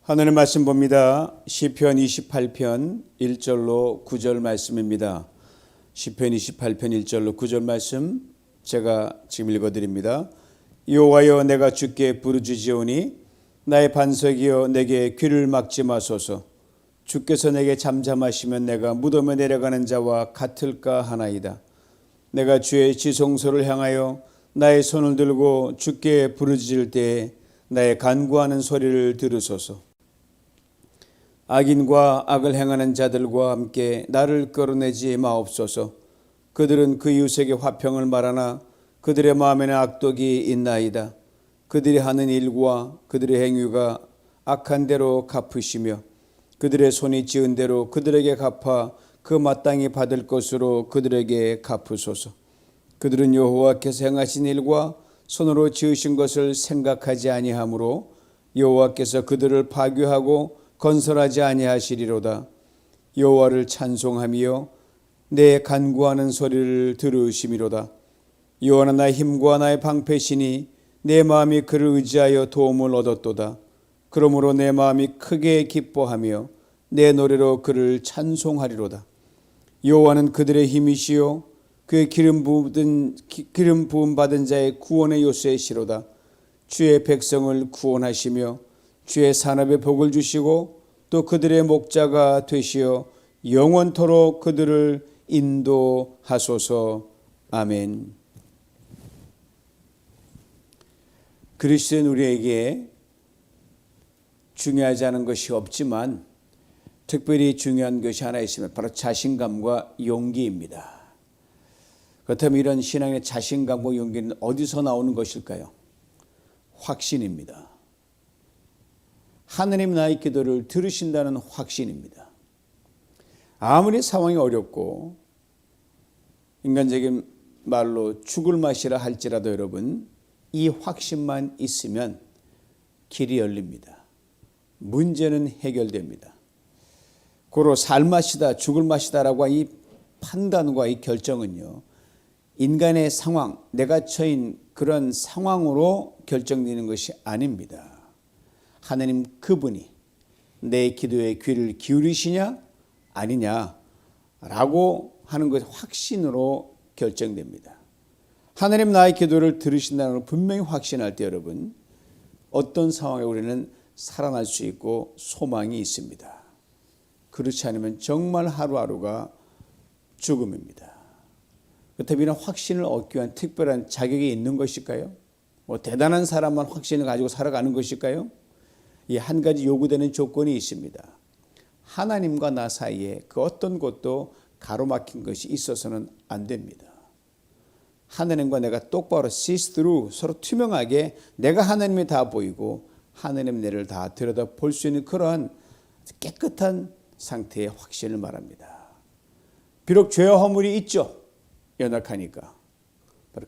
하늘의 말씀 봅니다. 시편 28편 1절로 9절 말씀입니다. 시편 28편 1절로 9절 말씀 제가 지금 읽어드립니다. 여호와여, 내가 주께 부르짖으오니 나의 반석이여, 내게 귀를 막지 마소서. 주께서 내게 잠잠하시면 내가 무덤에 내려가는 자와 같을까 하나이다. 내가 주의 지성소를 향하여 나의 손을 들고 주께 부르짖을 때에 나의 간구하는 소리를 들으소서. 악인과 악을 행하는 자들과 함께 나를 끌어내지 마옵소서. 그들은 그 이웃에게 화평을 말하나 그들의 마음에는 악독이 있나이다. 그들이 하는 일과 그들의 행위가 악한 대로 갚으시며 그들의 손이 지은 대로 그들에게 갚아 그 마땅히 받을 것으로 그들에게 갚으소서. 그들은 여호와께서 행하신 일과 손으로 지으신 것을 생각하지 아니하므로 여호와께서 그들을 파괴하고 건설하지 아니하시리로다. 여호와를 찬송하며 내 간구하는 소리를 들으심이로다. 여호와는 나의 힘과 나의 방패시니 내 마음이 그를 의지하여 도움을 얻었도다. 그러므로 내 마음이 크게 기뻐하며 내 노래로 그를 찬송하리로다. 여호와는 그들의 힘이시요 그의 기름 부음 받은 자의 구원의 요새시로다. 주의 백성을 구원하시며 주의 산업에 복을 주시고 또 그들의 목자가 되시어 영원토록 그들을 인도하소서. 아멘. 그리스도인 우리에게 중요하지 않은 것이 없지만 특별히 중요한 것이 하나 있으면 바로 자신감과 용기입니다. 그렇다면 이런 신앙의 자신감과 용기는 어디서 나오는 것일까요? 확신입니다. 하느님 나의 기도를 들으신다는 확신입니다. 아무리 상황이 어렵고 인간적인 말로 죽을 맛이라 할지라도 여러분, 이 확신만 있으면 길이 열립니다. 문제는 해결됩니다. 고로 살 맛이다, 죽을 맛이다라고 이 판단과 이 결정은요, 인간의 상황, 내가 처인 그런 상황으로 결정되는 것이 아닙니다. 하나님 그분이 내 기도에 귀를 기울이시냐 아니냐라고 하는 것 확신으로 결정됩니다. 하나님 나의 기도를 들으신다는 걸 분명히 확신할 때 여러분, 어떤 상황에 우리는 살아날 수 있고 소망이 있습니다. 그렇지 않으면 정말 하루하루가 죽음입니다. 그렇다면 이런 확신을 얻기 위한 특별한 자격이 있는 것일까요? 대단한 사람만 확신을 가지고 살아가는 것일까요? 이 한 가지 요구되는 조건이 있습니다. 하나님과 나 사이에 그 어떤 것도 가로막힌 것이 있어서는 안 됩니다. 하나님과 내가 똑바로 see through, 서로 투명하게 내가 하나님이 다 보이고 하나님 내를 다 들여다볼 수 있는 그러한 깨끗한 상태의 확신을 말합니다. 비록 죄와 허물이 있죠. 연약하니까.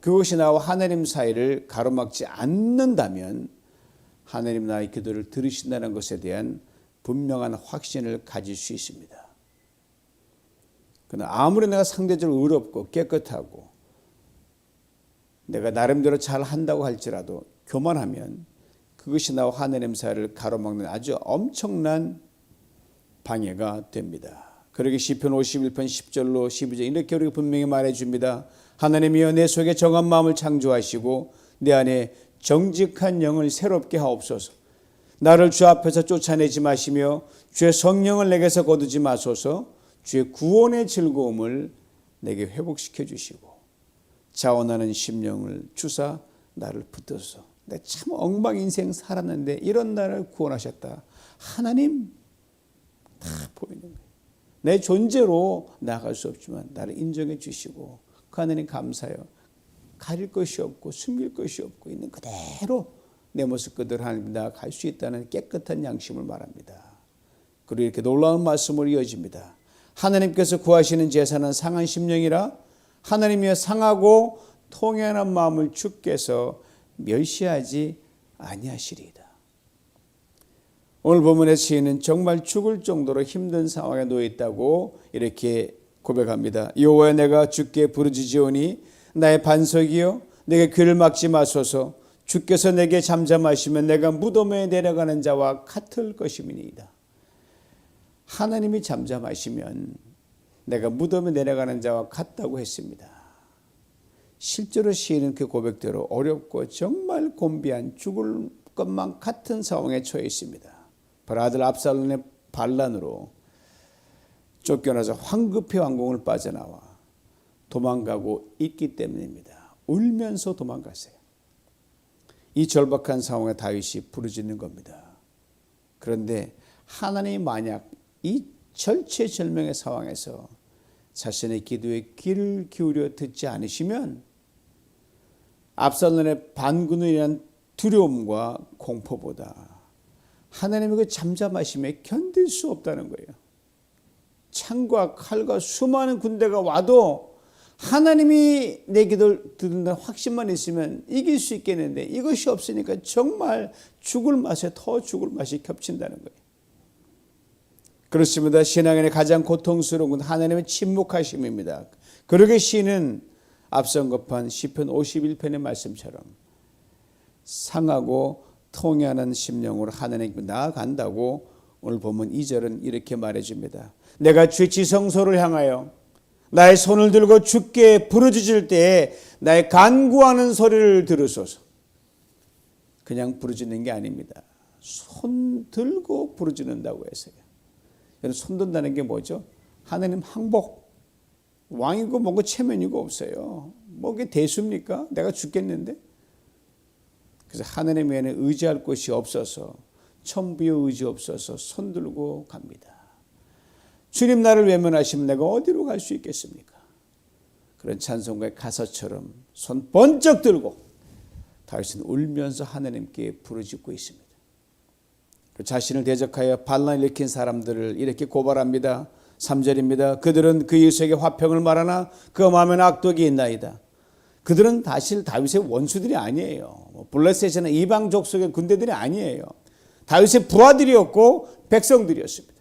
그것이 나와 하나님 사이를 가로막지 않는다면 하나님 나의 기도를 들으신다는 것에 대한 분명한 확신을 가질 수 있습니다. 그러나 아무리 내가 상대적으로 의롭고 깨끗하고 내가 나름대로 잘 한다고 할지라도 교만하면 그것이 나와 하나님 사이를 가로막는 아주 엄청난 방해가 됩니다. 그러기 시편 51편 10절로 12절 이렇게 우리가 분명히 말해줍니다. 하나님이여, 내 속에 정한 마음을 창조하시고 내 안에 정직한 영을 새롭게 하옵소서. 나를 주 앞에서 쫓아내지 마시며 주의 성령을 내게서 거두지 마소서. 주의 구원의 즐거움을 내게 회복시켜 주시고 자원하는 심령을 주사 나를 붙들어서 내가 참 엉망 인생 살았는데 이런 나를 구원하셨다. 하나님 다 보이는 거예요. 내 존재로 나아갈 수 없지만 나를 인정해 주시고 그 하나님 감사해요. 가릴 것이 없고 숨길 것이 없고 있는 그대로 내 모습 그대로 하나님 나아갈 수 있다는 깨끗한 양심을 말합니다. 그리고 이렇게 놀라운 말씀으로 이어집니다. 하나님께서 구하시는 제사는 상한 심령이라 하나님이여, 상하고 통연한 마음을 주께서 멸시하지 아니하시리이다. 오늘 본문의 시인은 정말 죽을 정도로 힘든 상황에 놓여 있다고 이렇게 고백합니다. 여호와여, 내가 주께 부르짖으오니 나의 반석이여, 내게 귀를 막지 마소서. 주께서 내게 잠잠하시면 내가 무덤에 내려가는 자와 같을 것임이니이다. 하나님이 잠잠하시면 내가 무덤에 내려가는 자와 같다고 했습니다. 실제로 시인은 그 고백대로 어렵고 정말 곤비한 죽을 것만 같은 상황에 처해 있습니다. 바로 아들 압살롬의 반란으로 쫓겨나서 황급히 왕궁을 빠져나와 도망가고 있기 때문입니다. 울면서 도망가세요. 이 절박한 상황에 다윗이 부르짖는 겁니다. 그런데 하나님이 만약 이 절체절명의 상황에서 자신의 기도에 귀를 기울여 듣지 않으시면 압살롬의 반군을 위한 두려움과 공포보다 하나님의 그 잠잠하심에 견딜 수 없다는 거예요. 창과 칼과 수많은 군대가 와도 하나님이 내 기도를 듣는다는 확신만 있으면 이길 수 있겠는데 이것이 없으니까 정말 죽을 맛에 더 죽을 맛이 겹친다는 거예요. 그렇습니다. 신앙인의 가장 고통스러운 건 하나님의 침묵하심입니다. 그러게 시인은 앞서 언급한 시편 51편의 말씀처럼 상하고 통해하는 심령으로 하나님께 나아간다고 오늘 보면 2절은 이렇게 말해줍니다. 내가 주의 지성소를 향하여 나의 손을 들고 주께 부르짖을 때에 나의 간구하는 소리를 들으소서. 그냥 부르짖는 게 아닙니다. 손 들고 부르짖는다고 했어요. 손 든다는 게 뭐죠? 하나님 항복. 왕이고 뭐고 체면이고 없어요. 뭐게 대수입니까? 내가 죽겠는데? 그래서 하나님 외에는 의지할 곳이 없어서 천부의 의지 없어서 손 들고 갑니다. 주님 나를 외면하시면 내가 어디로 갈 수 있겠습니까? 그런 찬송가의 가사처럼 손 번쩍 들고 다윗은 울면서 하나님께 부르짖고 있습니다. 자신을 대적하여 반란을 일으킨 사람들을 이렇게 고발합니다. 3절입니다. 그들은 그 이웃에게 화평을 말하나 그 마음에는 악독이 있나이다. 그들은 사실 다윗의 원수들이 아니에요. 블레셋이나 이방 족속의 군대들이 아니에요. 다윗의 부하들이었고 백성들이었습니다.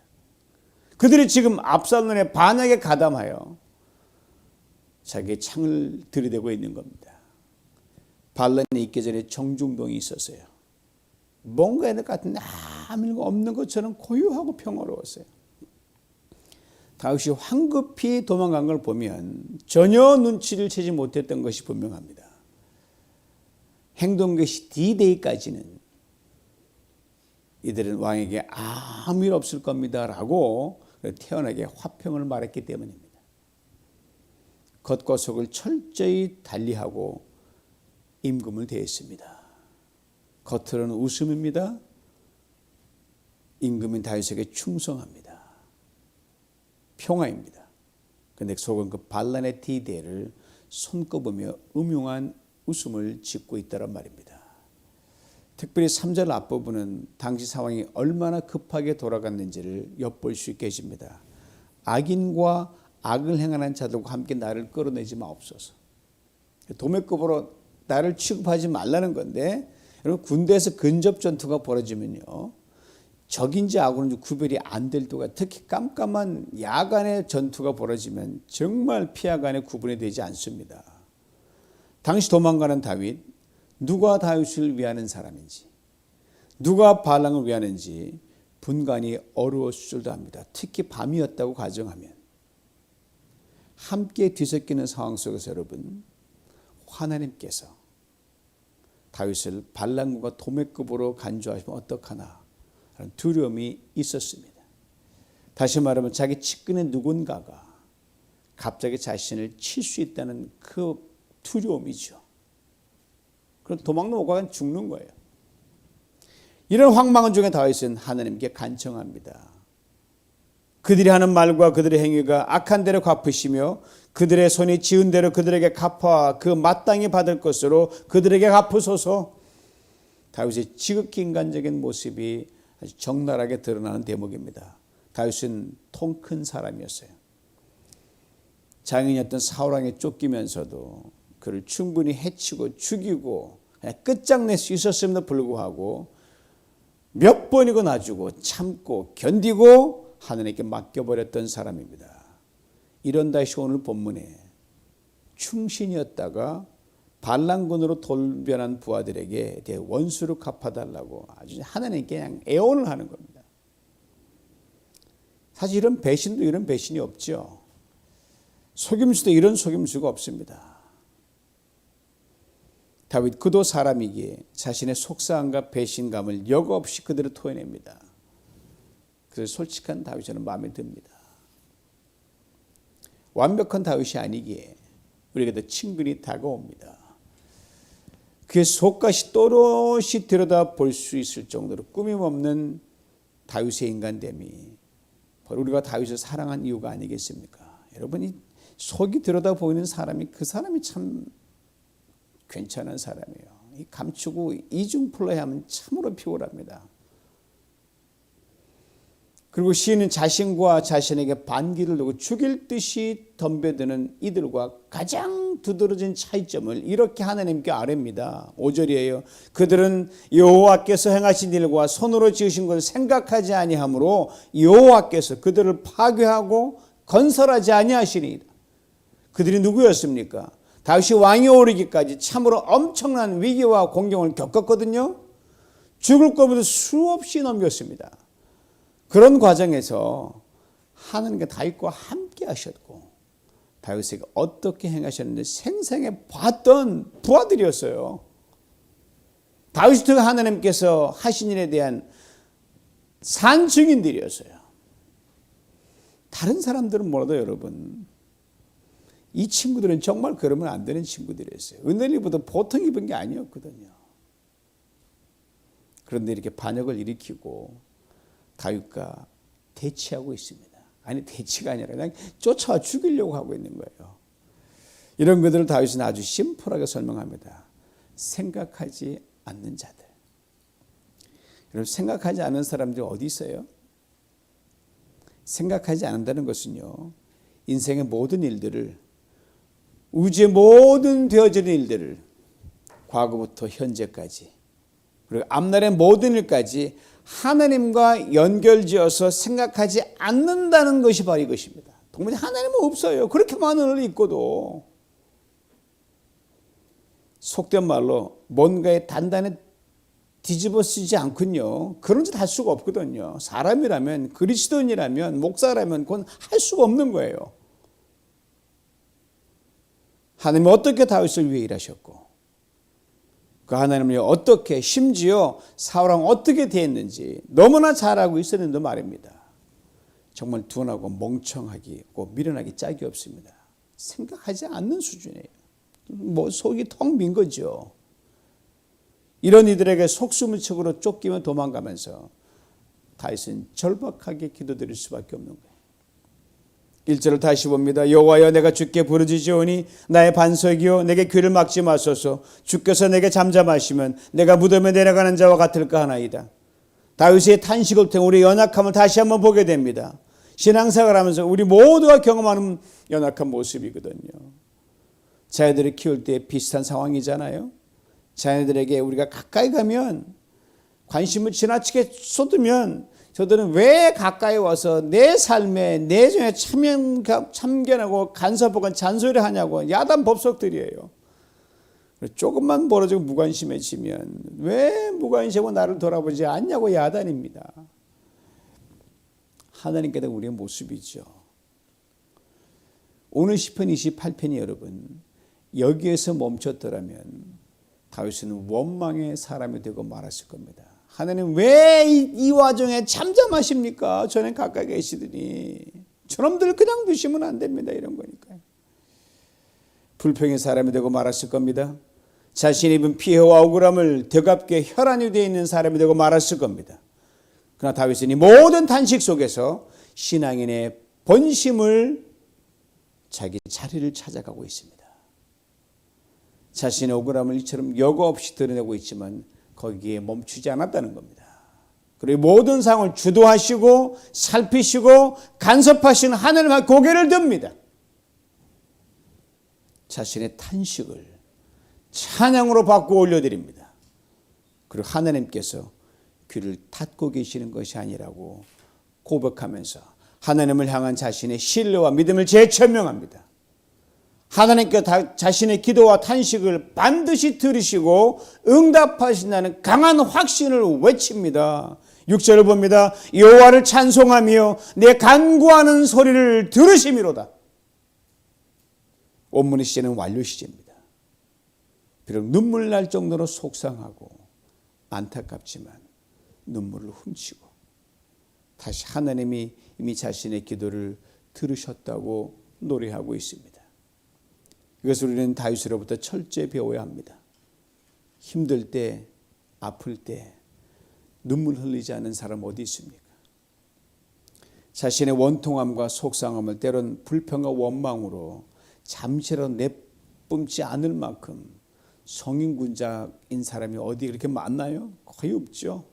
그들이 지금 압살롬의 반역에 가담하여 자기의 창을 들이대고 있는 겁니다. 반란이 있기 전에 정중동이 있었어요. 뭔가 애들 같은 아무 없는 것처럼 고요하고 평화로웠어요. 다윗이 황급히 도망간 걸 보면 전혀 눈치를 채지 못했던 것이 분명합니다. 행동개시 D-Day까지는 이들은 왕에게 아무 일 없을 겁니다 라고 태연하게 화평을 말했기 때문입니다. 겉과 속을 철저히 달리하고 임금을 대했습니다. 겉으로는 웃음입니다. 임금인 다윗에게 충성합니다. 평화입니다. 그런데 속은 그 반란의 D-Day를 손꼽으며 음흉한 웃음을 짓고 있다란 말입니다. 특별히 3절 앞부분은 당시 상황이 얼마나 급하게 돌아갔는지를 엿볼 수 있게 해줍니다. 악인과 악을 행하는 자들과 함께 나를 끌어내지 마옵소서. 도매급으로 나를 취급하지 말라는 건데 여러분 군대에서 근접 전투가 벌어지면요. 적인지 악인지 구별이 안 될 때가 특히 깜깜한 야간의 전투가 벌어지면 정말 피하간에 구분이 되지 않습니다. 당시 도망가는 다윗, 누가 다윗을 위하는 사람인지 누가 발랑을 위하는지 분간이 어려웠을 줄도 압니다. 특히 밤이었다고 가정하면 함께 뒤섞이는 상황 속에서 여러분 하나님께서 다윗을 발랑과 도매급으로 간주하시면 어떡하나 라는 두려움이 있었습니다. 다시 말하면 자기 측근의 누군가가 갑자기 자신을 칠 수 있다는 그 두려움이죠. 그럼 도망도 못 가면 죽는 거예요. 이런 황망한 중에 다윗은 하나님께 간청합니다. 그들이 하는 말과 그들의 행위가 악한 대로 갚으시며 그들의 손이 지은 대로 그들에게 갚아 그 마땅히 받을 것으로 그들에게 갚으소서. 다윗의 지극히 인간적인 모습이 아주 적나라하게 드러나는 대목입니다. 다윗은 통 큰 사람이었어요. 장인이었던 사울 왕에 쫓기면서도 그를 충분히 해치고 죽이고 끝장낼 수 있었음에도 불구하고 몇 번이고 놔주고 참고 견디고 하나님께 맡겨버렸던 사람입니다. 이런 다윗이 오늘 본문에 충신이었다가 반란군으로 돌변한 부하들에게 대해 원수를 갚아달라고 아주 하나님께 그냥 애원을 하는 겁니다. 사실 이런 배신도 이런 배신이 없죠. 속임수도 이런 속임수가 없습니다. 다윗 그도 사람이기에 자신의 속상함과 배신감을 여과 없이 그대로 토해냅니다. 그래서 솔직한 다윗은 마음에 듭니다. 완벽한 다윗이 아니기에 우리에게도 친근히 다가옵니다. 그의 속까지 또렷이 들여다 볼 수 있을 정도로 꾸밈없는 다윗의 인간됨이 바로 우리가 다윗을 사랑한 이유가 아니겠습니까? 여러분이 속이 들여다 보이는 사람이 그 사람이 참 괜찮은 사람이에요. 이 감추고 이중 플레이하면 참으로 피곤합니다. 그리고 시인은 자신과 자신에게 반기를 두고 죽일 듯이 덤벼드는 이들과 가장 두드러진 차이점을 이렇게 하나님께 아뢰입니다. 5절이에요. 그들은 여호와께서 행하신 일과 손으로 지으신 것을 생각하지 아니하므로 여호와께서 그들을 파괴하고 건설하지 아니하시니이다. 그들이 누구였습니까? 다윗이 왕이 오르기까지 참으로 엄청난 위기와 공경을 겪었거든요. 죽을 것보다 수없이 넘겼습니다. 그런 과정에서 하나님께 다윗과 함께 하셨고 다윗에게 어떻게 행하셨는지 생생히 봤던 부하들이었어요. 다윗과 하나님께서 하신 일에 대한 산증인들이었어요. 다른 사람들은 몰라도 여러분 이 친구들은 정말 그러면 안 되는 친구들이었어요. 은혜리보다 보통 입은 게 아니었거든요. 그런데 이렇게 반역을 일으키고 다윗과 대치하고 있습니다. 아니 대치가 아니라 그냥 쫓아와 죽이려고 하고 있는 거예요. 이런 것들을 다윗은 아주 심플하게 설명합니다. 생각하지 않는 자들. 여러분 생각하지 않는 사람들이 어디 있어요? 생각하지 않는다는 것은요. 인생의 모든 일들을 우주의 모든 되어지는 일들을 과거부터 현재까지 그리고 앞날의 모든 일까지 하나님과 연결지어서 생각하지 않는다는 것이 바로 이것입니다. 도무지 하나님은 없어요. 그렇게 많은 일이 있고도 속된 말로 뭔가에 단단히 뒤집어 쓰지 않군요. 그런 짓 할 수가 없거든요. 사람이라면 그리스도인이라면 목사라면 그건 할 수가 없는 거예요. 하나님이 어떻게 다윗을 위해 일하셨고 그 하나님이 어떻게 심지어 사울왕 어떻게 대했는지 너무나 잘 알고 있었는데 말입니다. 정말 둔하고 멍청하고 미련하기 짝이 없습니다. 생각하지 않는 수준이에요. 뭐 속이 텅 빈 거죠. 이런 이들에게 속수무책으로 쫓기며 도망가면서 다윗은 절박하게 기도드릴 수밖에 없는 거예요. 1절을 다시 봅니다. 여호와여 내가 주께 부르짖으오니 나의 반석이요 내게 귀를 막지 마소서. 주께서 내게 잠잠하시면 내가 무덤에 내려가는 자와 같을까 하나이다. 다윗의 탄식을 통해 우리의 연약함을 다시 한번 보게 됩니다. 신앙생활하면서 우리 모두가 경험하는 연약한 모습이거든요. 자녀들을 키울 때 비슷한 상황이잖아요. 자녀들에게 우리가 가까이 가면 관심을 지나치게 쏟으면 저들은 왜 가까이 와서 내 삶에 내정에 참견하고 간섭하고 잔소리를 하냐고 야단 법석들이에요. 조금만 벌어지고 무관심해지면 왜 무관심하고 나를 돌아보지 않냐고 야단입니다. 하나님께도 우리의 모습이죠. 오늘 시편 28편이 여러분 여기에서 멈췄더라면 다윗은 원망의 사람이 되고 말았을 겁니다. 하나님 왜 이 와중에 잠잠하십니까? 전에 가까이 계시더니 저놈들 그냥 두시면 안 됩니다. 이런 거니까요. 불평의 사람이 되고 말았을 겁니다. 자신이 입은 피해와 억울함을 되갚게 혈안이 되어 있는 사람이 되고 말았을 겁니다. 그러나 다윗은 이 모든 탄식 속에서 신앙인의 본심을 자기 자리를 찾아가고 있습니다. 자신의 억울함을 이처럼 여과 없이 드러내고 있지만 거기에 멈추지 않았다는 겁니다. 그리고 모든 상황을 주도하시고 살피시고 간섭하시는 하나님 앞에 고개를 듭니다. 자신의 탄식을 찬양으로 바꾸어 올려드립니다. 그리고 하나님께서 귀를 닫고 계시는 것이 아니라고 고백하면서 하나님을 향한 자신의 신뢰와 믿음을 재천명합니다. 하나님께 자신의 기도와 탄식을 반드시 들으시고 응답하신다는 강한 확신을 외칩니다. 6절을 봅니다. 여호와를 찬송하며 내 간구하는 소리를 들으심이로다. 원문의 시제는 완료 시제입니다. 비록 눈물 날 정도로 속상하고 안타깝지만 눈물을 훔치고 다시 하나님이 이미 자신의 기도를 들으셨다고 노래하고 있습니다. 이것을 우리는 다윗으로부터 철저히 배워야 합니다. 힘들 때, 아플 때 눈물 흘리지 않는 사람 어디 있습니까? 자신의 원통함과 속상함을 때론 불평과 원망으로 잠시라도 내뿜지 않을 만큼 성인군자인 사람이 어디 그렇게 많나요? 거의 없죠.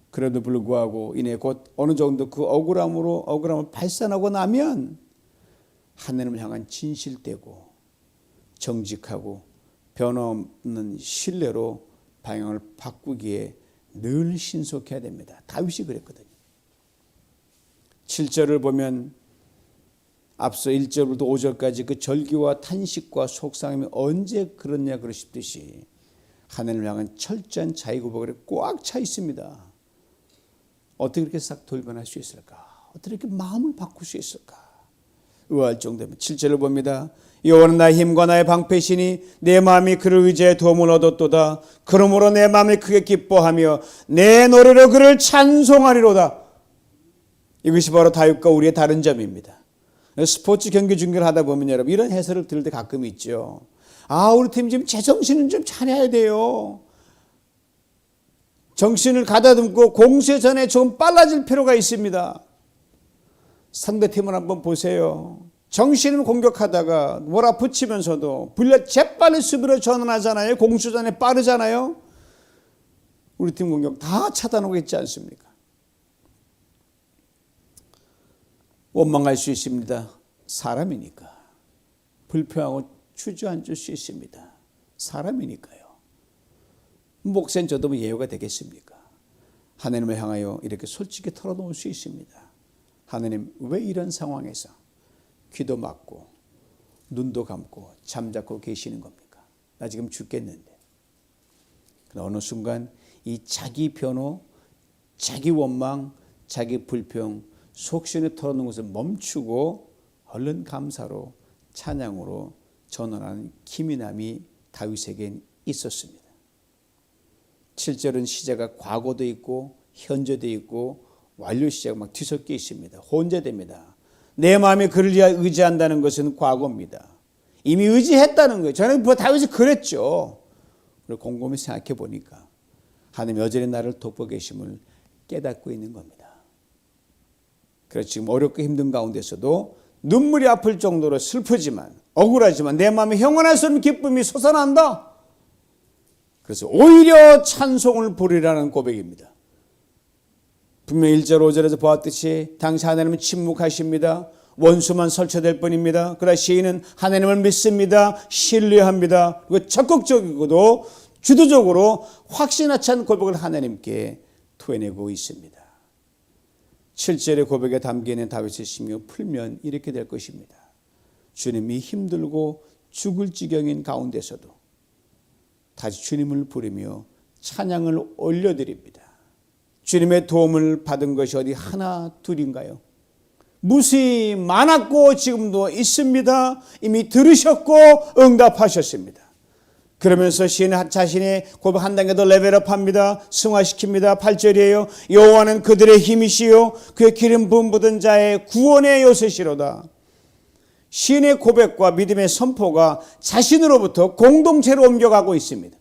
그래도 불구하고 이내 곧 어느 정도 그 억울함을 발산하고 나면 하나님을 향한 진실되고 정직하고 변함없는 신뢰로 방향을 바꾸기에 늘 신속해야 됩니다. 다윗이 그랬거든요. 7절을 보면 앞서 1절부터 5절까지 그 절기와 탄식과 속상함이 언제 그렇냐 그러시듯이 하나님을 향한 철저한 자의고백에 꽉 차 있습니다. 어떻게 그렇게 싹 돌변할 수 있을까? 어떻게 이렇게 마음을 바꿀 수 있을까? 의아할 정도면 7절을 봅니다. 여호와는 나의 힘과 나의 방패시니 내 마음이 그를 의지해 도움을 얻었도다. 그러므로 내 마음이 크게 기뻐하며 내 노래로 그를 찬송하리로다. 이것이 바로 다윗과 우리의 다른 점입니다. 스포츠 경기 중계를 하다 보면 여러분 이런 해설을 들을 때 가끔 있죠. 우리 팀 지금 제정신은 좀 차려야 돼요. 정신을 가다듬고 공세 전에 좀 빨라질 필요가 있습니다. 상대팀을 한번 보세요. 정신을 공격하다가 몰아붙이면서도 재빨리 수비로 전환하잖아요. 공수전에 빠르잖아요. 우리 팀 공격 다 차단하고 있지 않습니까? 원망할 수 있습니다. 사람이니까. 불평하고 주저앉을 수 있습니다. 사람이니까요. 목사인 저도 뭐 예외가 되겠습니까? 하나님을 향하여 이렇게 솔직히 털어놓을 수 있습니다. 하나님, 왜 이런 상황에서 귀도 막고 눈도 감고 잠자코 계시는 겁니까? 나 지금 죽겠는데. 어느 순간 이 자기 변호, 자기 원망, 자기 불평, 속신에 털어놓은 것을 멈추고 얼른 감사로 찬양으로 전환하는 기민함이 다윗에겐 있었습니다. 7절은 시제가 과거도 있고 현재도 있고 완료 시제가 막 뒤섞여 있습니다. 혼재됩니다. 내 마음이 그를 의지한다는 것은 과거입니다. 이미 의지했다는 거예요. 저는 다윗이 그랬죠. 그리고 곰곰이 생각해 보니까 하나님 여전히 나를 돕고 계심을 깨닫고 있는 겁니다. 그래서 지금 어렵고 힘든 가운데서도 눈물이 아플 정도로 슬프지만 억울하지만 내 마음에 형언할 수 없는 기쁨이 솟아난다. 그래서 오히려 찬송을 부리라는 고백입니다. 분명히 1절 5절에서 보았듯이 당시 하나님은 침묵하십니다. 원수만 설쳐될 뿐입니다. 그러나 시인은 하나님을 믿습니다. 신뢰합니다. 그리고 적극적이고도 주도적으로 확신에 찬 고백을 하나님께 토해내고 있습니다. 7절의 고백에 담겨있는 다윗의 심령을 풀면 이렇게 될 것입니다. 주님이 힘들고 죽을 지경인 가운데서도 다시 주님을 부르며 찬양을 올려드립니다. 주님의 도움을 받은 것이 어디 하나 둘인가요? 무수히 많았고 지금도 있습니다. 이미 들으셨고 응답하셨습니다. 그러면서 시인은 자신의 고백 한 단계 더 레벨업합니다. 승화시킵니다. 8절이에요. 여호와는 그들의 힘이시요 그의 기름 부음 받은 자의 구원의 요새시로다. 시인의 고백과 믿음의 선포가 자신으로부터 공동체로 옮겨가고 있습니다.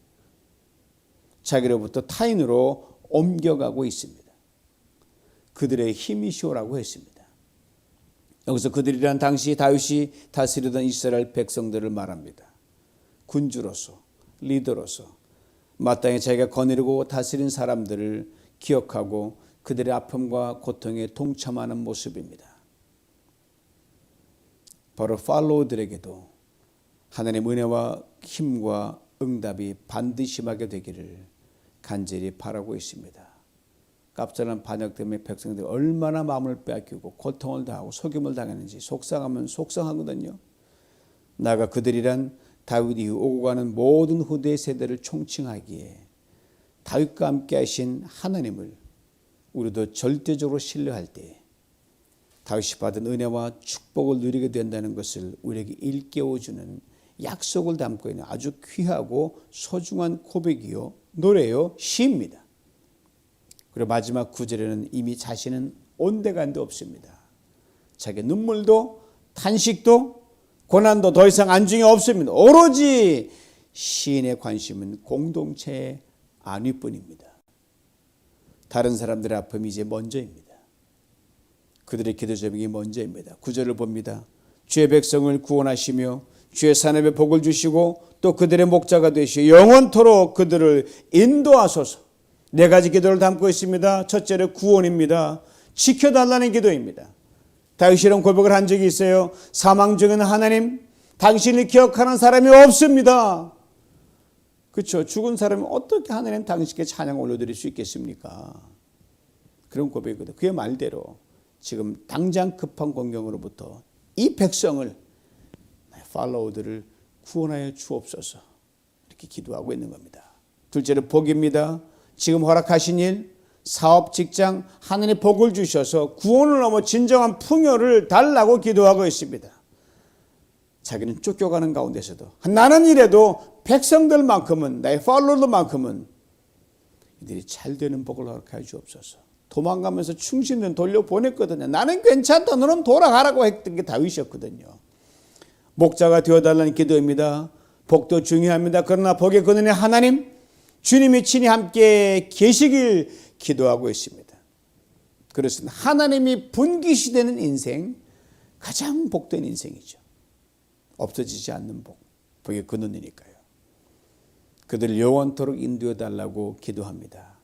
자기로부터 타인으로 옮겨가고 있습니다. 그들의 힘이시오라고 했습니다. 여기서 그들이란 당시 다윗이 다스리던 이스라엘 백성들을 말합니다. 군주로서, 리더로서 마땅히 자기가 거느리고 다스린 사람들을 기억하고 그들의 아픔과 고통에 동참하는 모습입니다. 바로 팔로우들에게도 하나님의 은혜와 힘과 응답이 반드시 임하게 되기를 간절히 바라고 있습니다. 깝절한 반역 때문에 백성들이 얼마나 마음을 빼앗기고 고통을 당하고 속임을 당했는지 속상하면 속상하거든요. 나아가 그들이란 다윗 이후 오고 가는 모든 후대 세대를 총칭하기에 다윗과 함께 하신 하나님을 우리도 절대적으로 신뢰할 때 다윗이 받은 은혜와 축복을 누리게 된다는 것을 우리에게 일깨워주는 약속을 담고 있는 아주 귀하고 소중한 고백이요 노래요 시입니다. 그리고 마지막 구절에는 이미 자신은 온데간데 없습니다. 자기 눈물도 탄식도 고난도 더 이상 안중에 없습니다. 오로지 시인의 관심은 공동체의 안위뿐입니다. 다른 사람들의 아픔이 이제 먼저입니다. 그들의 기도 제목이 먼저입니다. 9절을 봅니다. 주의 백성을 구원하시며 주의 산업에 복을 주시고 또 그들의 목자가 되시어 영원토록 그들을 인도하소서. 네 가지 기도를 담고 있습니다. 첫째로 구원입니다. 지켜달라는 기도입니다. 다윗이 이런 고백을 한 적이 있어요. 사망 중에는 하나님 당신을 기억하는 사람이 없습니다. 그렇죠. 죽은 사람이 어떻게 하나님 당신께 찬양 올려드릴 수 있겠습니까? 그런 고백이거든요. 그의 말대로 지금 당장 급한 공경으로부터 이 백성을 팔로우들을 구원하여 주옵소서 이렇게 기도하고 있는 겁니다. 둘째로 복입니다. 지금 허락하신 일, 사업, 직장 하나님의 복을 주셔서 구원을 넘어 진정한 풍요를 달라고 기도하고 있습니다. 자기는 쫓겨가는 가운데서도 나는 이래도 백성들만큼은 나의 팔로워들만큼은 이들이 잘 되는 복을 허락하여 주옵소서. 도망가면서 충신은 돌려보냈거든요. 나는 괜찮다 너는 돌아가라고 했던 게 다윗이었거든요. 목자가 되어달라는 기도입니다. 복도 중요합니다. 그러나 복의 근원의 하나님 주님이 친히 함께 계시길 기도하고 있습니다. 그래서 하나님이 분깃이 되는 인생 가장 복된 인생이죠. 없어지지 않는 복, 복의 근원이니까요. 그들을 영원토록 인도해 달라고 기도합니다.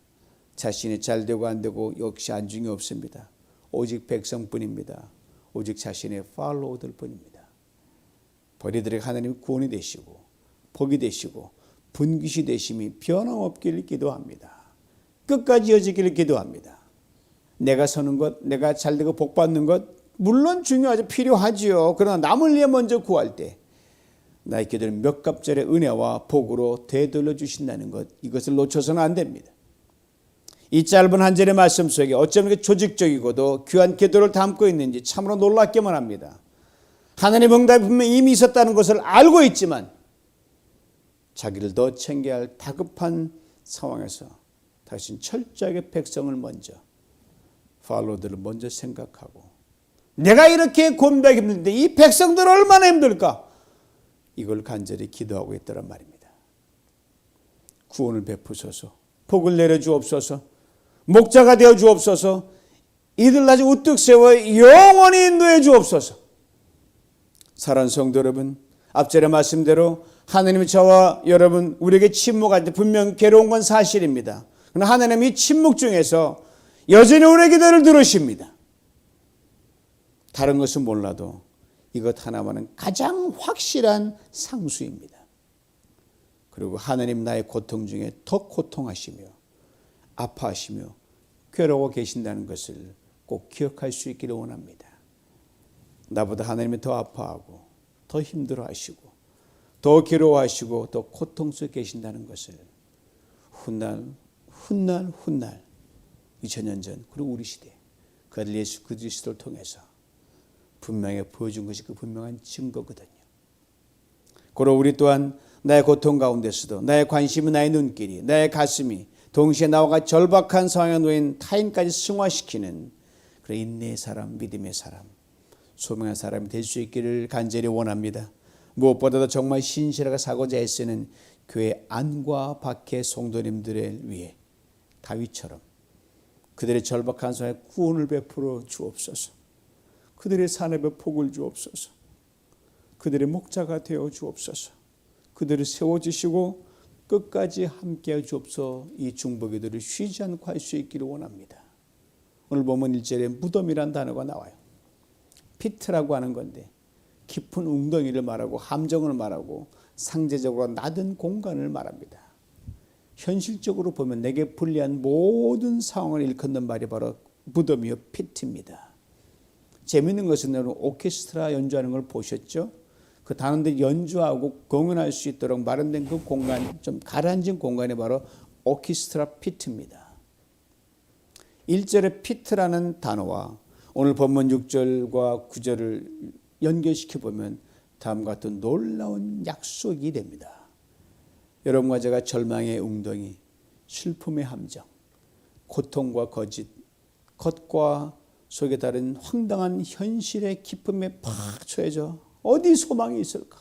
자신이 잘 되고 안 되고 역시 안중이 없습니다. 오직 백성뿐입니다. 오직 자신의 팔로워들 뿐입니다. 버리들에게 하나님이 구원이 되시고 복이 되시고 분깃이 되심이 변함없기를 기도합니다. 끝까지 이어지기를 기도합니다. 내가 서는 것, 내가 잘되고 복받는 것 물론 중요하죠. 필요하지요. 그러나 남을 위해 먼저 구할 때 나의 기도를 몇 갑절의 은혜와 복으로 되돌려 주신다는 것 이것을 놓쳐서는 안 됩니다. 이 짧은 한 절의 말씀 속에 어쩜 이렇게 조직적이고도 귀한 기도를 담고 있는지 참으로 놀랍게만 합니다. 하나님 응답이 분명히 이미 있었다는 것을 알고 있지만 자기를 더 챙겨야 할 다급한 상황에서 다시 철저하게 백성을 먼저 팔로들을 먼저 생각하고 내가 이렇게 곤배하기 힘든데 이 백성들 얼마나 힘들까 이걸 간절히 기도하고 있더란 말입니다. 구원을 베푸소서 복을 내려주옵소서 목자가 되어 주옵소서 이들 아주 우뚝 세워 영원히 인도해 주옵소서. 사랑하는 성도 여러분 앞절의 말씀대로 하나님이 저와 여러분 우리에게 침묵할 때 분명 괴로운 건 사실입니다. 그러나 하나님이 침묵 중에서 여전히 우리의 기도를 들으십니다. 다른 것은 몰라도 이것 하나만은 가장 확실한 상수입니다. 그리고 하나님 나의 고통 중에 더 고통하시며 아파하시며 괴로워 계신다는 것을 꼭 기억할 수 있기를 원합니다. 나보다 하나님이 더 아파하고 더 힘들어하시고 더 괴로워하시고 더 고통 속에 계신다는 것을 훗날 2000년 전 그리고 우리 시대 그 아들 예수 그리스도를 통해서 분명히 보여준 것이 그 분명한 증거거든요. 그리고 우리 또한 나의 고통 가운데서도 나의 관심이 나의 눈길이 나의 가슴이 동시에 나와 같이 절박한 상황에 놓인 타인까지 승화시키는 그런 인내의 사람 믿음의 사람 소명한 사람이 될 수 있기를 간절히 원합니다. 무엇보다도 정말 신실하게 사고자 애쓰는 교회 안과 밖의 성도님들을 위해 다윗처럼 그들의 절박한 상황에 구원을 베풀어 주옵소서. 그들의 산업에 복을 주옵소서. 그들의 목자가 되어 주옵소서. 그들을 세워주시고 끝까지 함께해 주옵소서. 이 중보기도를 쉬지 않고 할 수 있기를 원합니다. 오늘 보면 1절에 무덤이란 단어가 나와요. 피트라고 하는 건데 깊은 웅덩이를 말하고 함정을 말하고 상대적으로 낮은 공간을 말합니다. 현실적으로 보면 내게 불리한 모든 상황을 일컫는 말이 바로 무덤이요 피트입니다. 재미있는 것은 오케스트라 연주하는 걸 보셨죠? 그 단원들이 연주하고 공연할 수 있도록 마련된 그 공간, 좀 가라앉은 공간이 바로 오케스트라 피트입니다. 1절의 피트라는 단어와 오늘 본문 6절과 9절을 연결시켜 보면 다음과 같은 놀라운 약속이 됩니다. 여러분과 제가 절망의 웅덩이, 슬픔의 함정, 고통과 거짓, 겉과 속에 다른 황당한 현실의 기쁨에 팍 처해져 어디 소망이 있을까?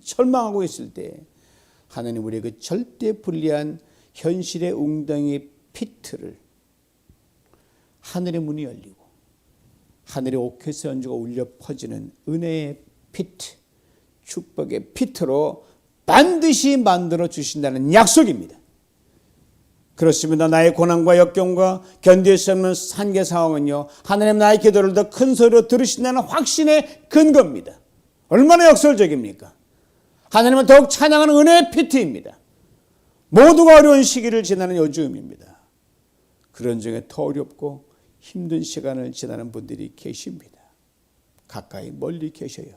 절망하고 있을 때 하나님 우리의 그 절대 불리한 현실의 웅덩이 피트를 하늘의 문이 열리고 하늘의 오케스트라 연주가 울려 퍼지는 은혜의 피트, 축복의 피트로 반드시 만들어 주신다는 약속입니다. 그렇습니다. 나의 고난과 역경과 견딜 수 없는 한계 상황은요, 하나님 나의 기도를 더 큰 소리로 들으신다는 확신의 근거입니다. 얼마나 역설적입니까? 하나님은 더욱 찬양하는 은혜의 피트입니다. 모두가 어려운 시기를 지나는 요즘입니다. 그런 중에 더 어렵고 힘든 시간을 지나는 분들이 계십니다. 가까이 멀리 계셔요.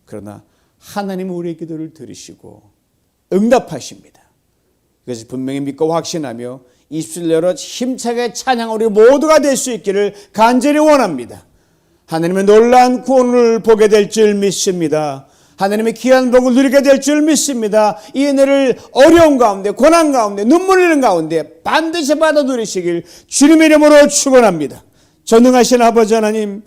그러나 하나님은 우리의 기도를 들으시고 응답하십니다. 그래서 분명히 믿고 확신하며 20절 힘차게 찬양 우리 모두가 될 수 있기를 간절히 원합니다. 하나님의 놀라운 구원을 보게 될 줄 믿습니다. 하나님의 귀한 복을 누리게 될 줄 믿습니다. 이 은혜를 어려운 가운데, 고난 가운데, 눈물 흘리는 가운데 반드시 받아 누리시길 주님의 이름으로 축원합니다. 전능하신 아버지 하나님,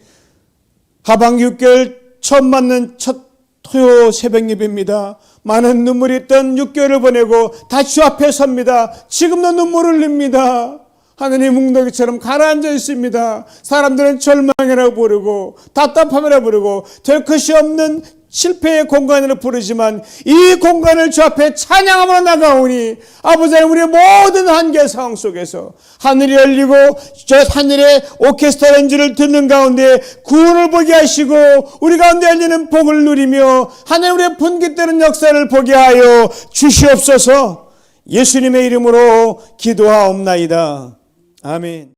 하반기 6개월 처음 맞는 첫 토요 새벽 예배입니다. 많은 눈물이 있던 6개월을 보내고 다시 주 앞에 섭니다. 지금도 눈물을 흘립니다. 하나님 웅덩이처럼 가라앉아 있습니다. 사람들은 절망이라고 부르고 답답함이라고 부르고 될 것이 없는 실패의 공간으로 부르지만 이 공간을 주 앞에 찬양함으로 나가오니 아버지 하나님 우리의 모든 한계 상황 속에서 하늘이 열리고 저 하늘의 오케스트라 연주를 듣는 가운데 구원을 보게 하시고 우리 가운데 열리는 복을 누리며 하나님 우리의 분깃되는 역사를 보게 하여 주시옵소서. 예수님의 이름으로 기도하옵나이다. 아멘.